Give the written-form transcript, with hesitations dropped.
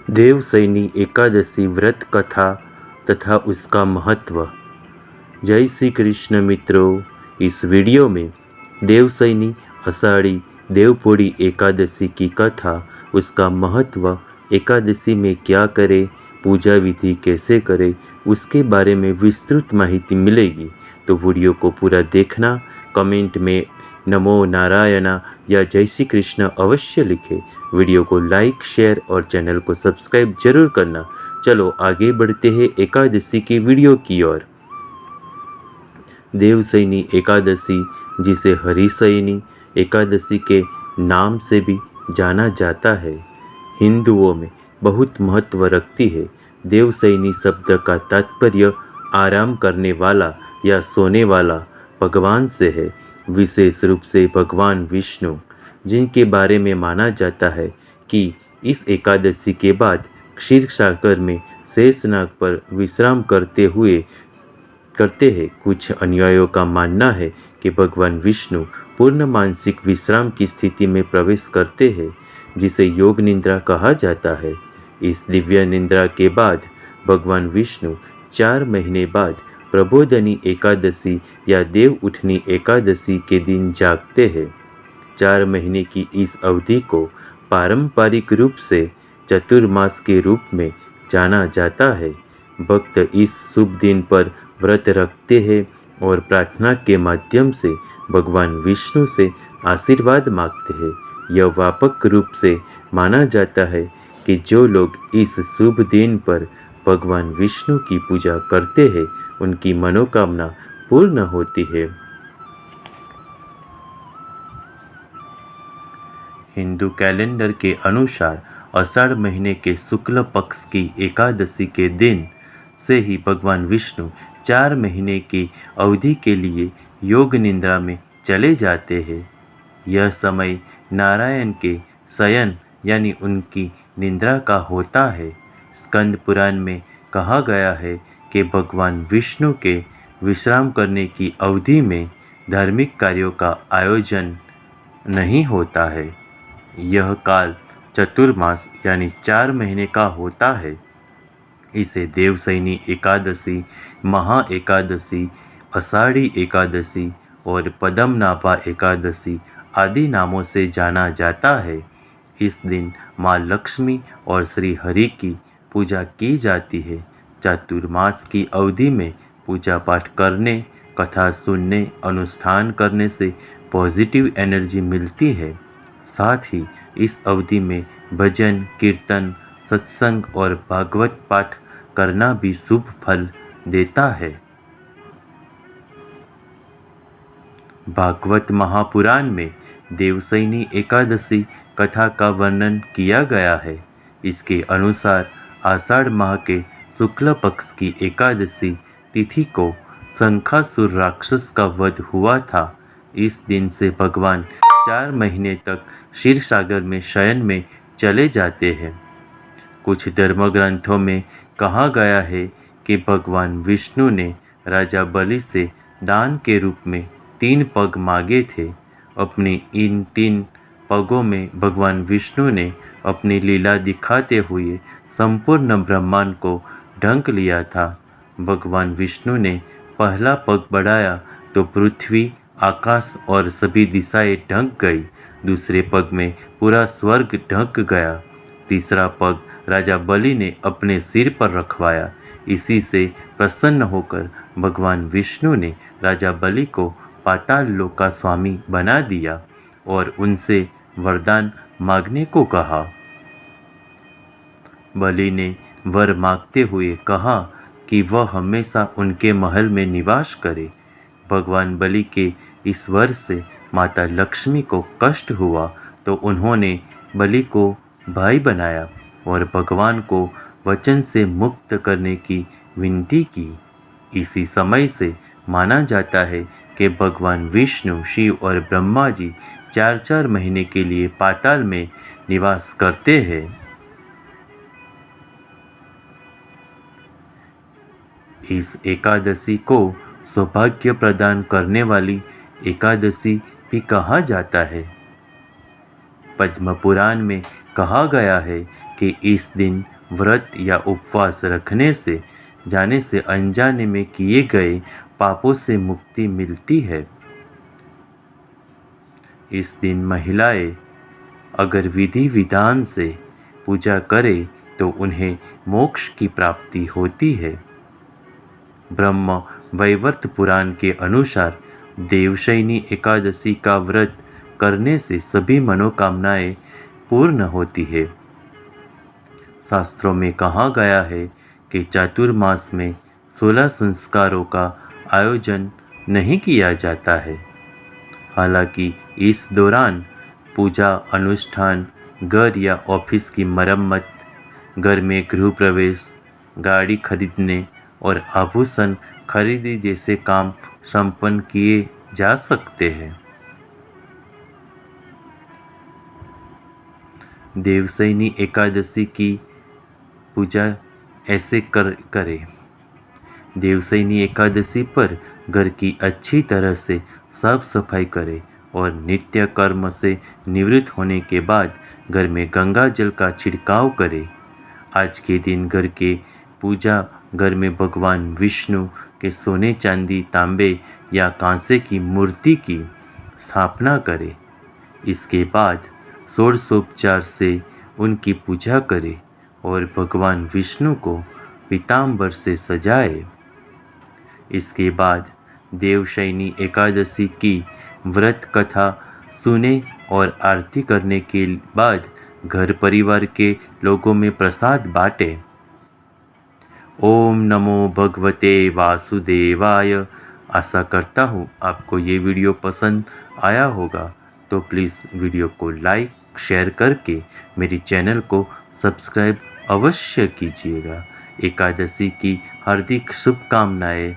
देवशयनी एकादशी व्रत कथा तथा उसका महत्व। जय श्री कृष्ण मित्रों, इस वीडियो में देवशयनी आषाढ़ी देवपोड़ी एकादशी की कथा, उसका महत्व, एकादशी में क्या करें, पूजा विधि कैसे करें, उसके बारे में विस्तृत माहिती मिलेगी। तो वीडियो को पूरा देखना। कमेंट में नमो नारायणा या जय श्री कृष्ण अवश्य लिखें। वीडियो को लाइक, शेयर और चैनल को सब्सक्राइब जरूर करना। चलो आगे बढ़ते हैं एकादशी की वीडियो की ओर। देवशयनी एकादशी, जिसे हरिशयनी एकादशी के नाम से भी जाना जाता है, हिंदुओं में बहुत महत्व रखती है। देवशयनी शब्द का तात्पर्य आराम करने वाला या सोने वाला भगवान से है, विशेष रूप से भगवान विष्णु, जिनके बारे में माना जाता है कि इस एकादशी के बाद क्षीर सागर में शेषनाग पर विश्राम करते हैं। कुछ अनुयायियों का मानना है कि भगवान विष्णु पूर्ण मानसिक विश्राम की स्थिति में प्रवेश करते हैं, जिसे योग निद्रा कहा जाता है। इस दिव्य निद्रा के बाद भगवान विष्णु 4 महीने बाद प्रबोधनी एकादशी या देव उठनी एकादशी के दिन जागते हैं। 4 महीने की इस अवधि को पारंपरिक रूप से चतुर्मास के रूप में जाना जाता है। भक्त इस शुभ दिन पर व्रत रखते हैं और प्रार्थना के माध्यम से भगवान विष्णु से आशीर्वाद मांगते हैं। यह व्यापक रूप से माना जाता है कि जो लोग इस शुभ दिन पर भगवान विष्णु की पूजा करते हैं, उनकी मनोकामना पूर्ण होती है। हिंदू कैलेंडर के अनुसार आषाढ़ महीने के शुक्ल पक्ष की एकादशी के दिन से ही भगवान विष्णु 4 महीने की अवधि के लिए योग निद्रा में चले जाते हैं। यह समय नारायण के शयन यानी उनकी निद्रा का होता है। स्कंद पुराण में कहा गया है कि भगवान विष्णु के विश्राम करने की अवधि में धार्मिक कार्यों का आयोजन नहीं होता है। यह काल चतुर्मास यानी 4 महीने का होता है। इसे देवशयनी एकादशी, महा एकादशी, आषाढ़ी एकादशी और पद्मनाभा एकादशी आदि नामों से जाना जाता है। इस दिन माँ लक्ष्मी और श्री हरि की पूजा की जाती है। चातुर्मास की अवधि में पूजा पाठ करने, कथा सुनने, अनुष्ठान करने से पॉजिटिव एनर्जी मिलती है। साथ ही इस अवधि में भजन, कीर्तन, सत्संग और भागवत पाठ करना भी शुभ फल देता है। भागवत महापुराण में देवशयनी एकादशी कथा का वर्णन किया गया है। इसके अनुसार आषाढ़ माह के शुक्ल पक्ष की एकादशी तिथि को शंखासुर राक्षस का वध हुआ था। इस दिन से भगवान 4 महीने तक क्षीर सागर में शयन में चले जाते हैं। कुछ धर्म ग्रंथों में कहा गया है कि भगवान विष्णु ने राजा बलि से दान के रूप में 3 पग मांगे थे। अपनी इन 3 पगों में भगवान विष्णु ने अपनी लीला दिखाते हुए संपूर्ण ब्रह्मांड को ढंक लिया था। भगवान विष्णु ने पहला पग बढ़ाया तो पृथ्वी, आकाश और सभी दिशाएं ढंक गई। दूसरे पग में पूरा स्वर्ग ढंक गया। तीसरा पग राजा बलि ने अपने सिर पर रखवाया। इसी से प्रसन्न होकर भगवान विष्णु ने राजा बलि को पाताल लोक का स्वामी बना दिया और उनसे वरदान मांगने को कहा। बलि ने वर मांगते हुए कहा कि वह हमेशा उनके महल में निवास करे। भगवान बलि के इस वर से माता लक्ष्मी को कष्ट हुआ तो उन्होंने बलि को भाई बनाया और भगवान को वचन से मुक्त करने की विनती की। इसी समय से माना जाता है कि भगवान विष्णु, शिव और ब्रह्मा जी 4-4 महीने के लिए पाताल में निवास करते हैं। इस एकादशी को सौभाग्य प्रदान करने वाली एकादशी भी कहा जाता है। पद्म पुराण में कहा गया है कि इस दिन व्रत या उपवास रखने से जाने से अनजाने में किए गए पापों से मुक्ति मिलती है। इस दिन महिलाएं अगर विधि विधान से पूजा करें तो उन्हें मोक्ष की प्राप्ति होती है। ब्रह्म वैवर्त पुराण के अनुसार देवशयनी एकादशी का व्रत करने से सभी मनोकामनाएं पूर्ण होती है। शास्त्रों में कहा गया है कि चातुर्मास में 16 संस्कारों का आयोजन नहीं किया जाता है। हालांकि इस दौरान पूजा अनुष्ठान, घर या ऑफिस की मरम्मत, घर में गृह प्रवेश, गाड़ी खरीदने और आभूषण खरीदी जैसे काम संपन्न किए जा सकते हैं। देवशयनी एकादशी की पूजा ऐसे करें। देवशयनी एकादशी पर घर की अच्छी तरह से साफ सफाई करें और नित्य कर्म से निवृत्त होने के बाद घर में गंगा जल का छिड़काव करें। आज के दिन घर के पूजा घर में भगवान विष्णु के सोने, चांदी, तांबे या कांसे की मूर्ति की स्थापना करें। इसके बाद षोडशोपचार से उनकी पूजा करें और भगवान विष्णु को पीतांबर से सजाए। इसके बाद देवशयनी एकादशी की व्रत कथा सुने और आरती करने के बाद घर परिवार के लोगों में प्रसाद बांटे। ओम नमो भगवते वासुदेवाय। आशा करता हूँ आपको ये वीडियो पसंद आया होगा, तो प्लीज़ वीडियो को लाइक शेयर करके मेरी चैनल को सब्सक्राइब अवश्य कीजिएगा। एकादशी की हार्दिक शुभकामनाएं।